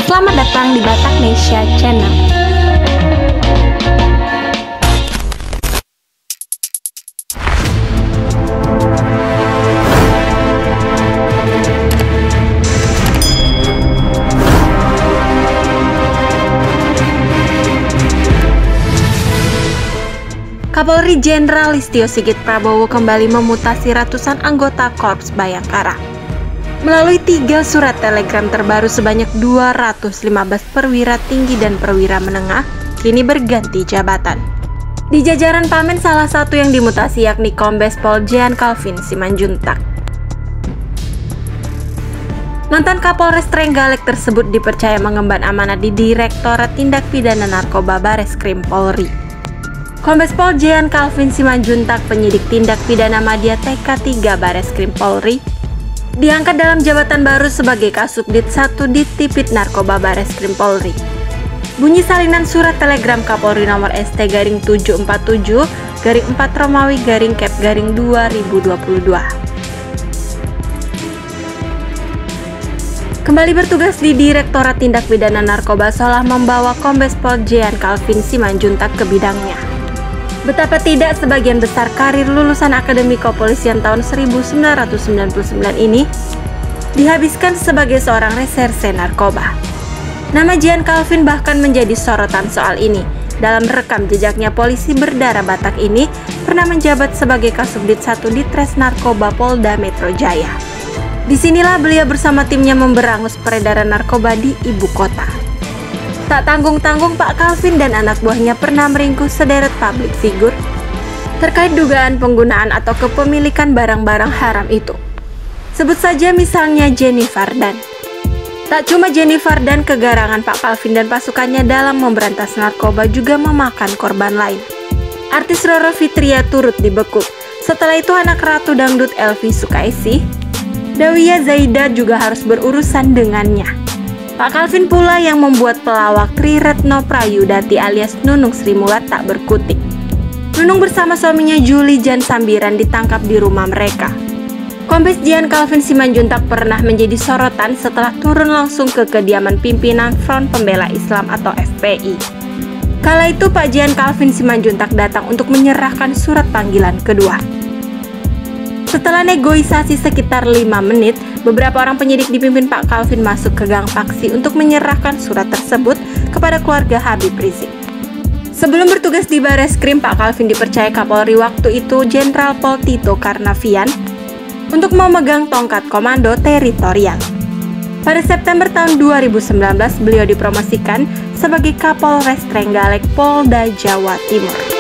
selamat datang di Bataknesia Channel. Kapolri Jenderal Listio Sigit Prabowo kembali memutasi ratusan anggota Korps Bayangkara. Melalui 3 surat telegram terbaru sebanyak 215 perwira tinggi dan perwira menengah kini berganti jabatan. Di jajaran Pamen salah satu yang dimutasi yakni Kombes Pol Jean Calvin Simanjuntak. Mantan Kapolres Trenggalek tersebut dipercaya mengemban amanat di Direktorat Tindak Pidana Narkoba Bareskrim Polri. Kombes Pol Jean Calvin Simanjuntak, penyidik tindak pidana Madya TK3 Bareskrim Polri, diangkat dalam jabatan baru sebagai Kasubdit 1 Ditipid Narkoba Bareskrim Polri. Bunyi salinan surat telegram Kapolri nomor ST-747-4-Romawi-Cap-2022. Kembali bertugas di Direktorat Tindak Pidana Narkoba seolah membawa Kombes Pol Jean Calvin Simanjuntak ke bidangnya. Betapa tidak, sebagian besar karir lulusan Akademi Kepolisian tahun 1999 ini dihabiskan sebagai seorang reserse narkoba. Nama Jean Calvin bahkan menjadi sorotan soal ini. Dalam rekam jejaknya, polisi berdarah Batak ini pernah menjabat sebagai Kasubdit 1 Ditres Narkoba Polda Metro Jaya. Disinilah beliau bersama timnya memberangus peredaran narkoba di ibu kota. Tak tanggung-tanggung, Pak Calvin dan anak buahnya pernah meringkus sederet publik figur terkait dugaan penggunaan atau kepemilikan barang-barang haram itu. Sebut saja misalnya Jenny Fardan. Tak cuma Jenny Fardan, kegarangan Pak Calvin dan pasukannya dalam memberantas narkoba juga memakan korban lain. Artis Roro Fitria turut dibekuk. Setelah itu anak ratu dangdut Elvi Sukaesih, Dawia Zaida juga harus berurusan dengannya. Pak Calvin pula yang membuat pelawak Tri Retno Prayudati alias Nunung Sri Mulat tak berkutik. Nunung bersama suaminya Juli Jan Sambiran ditangkap di rumah mereka. Kombes Jean Calvin Simanjuntak pernah menjadi sorotan setelah turun langsung ke kediaman pimpinan Front Pembela Islam atau FPI. Kala itu Pak Jean Calvin Simanjuntak datang untuk menyerahkan surat panggilan kedua. Setelah negosiasi sekitar 5 menit, beberapa orang penyidik dipimpin Pak Calvin masuk ke gang Paksi untuk menyerahkan surat tersebut kepada keluarga Habib Rizik. Sebelum bertugas di Bareskrim, Pak Calvin dipercaya Kapolri waktu itu Jenderal Pol Tito Karnavian untuk memegang tongkat komando teritorial. Pada September tahun 2019, beliau dipromosikan sebagai Kapolres Trenggalek Polda Jawa Timur.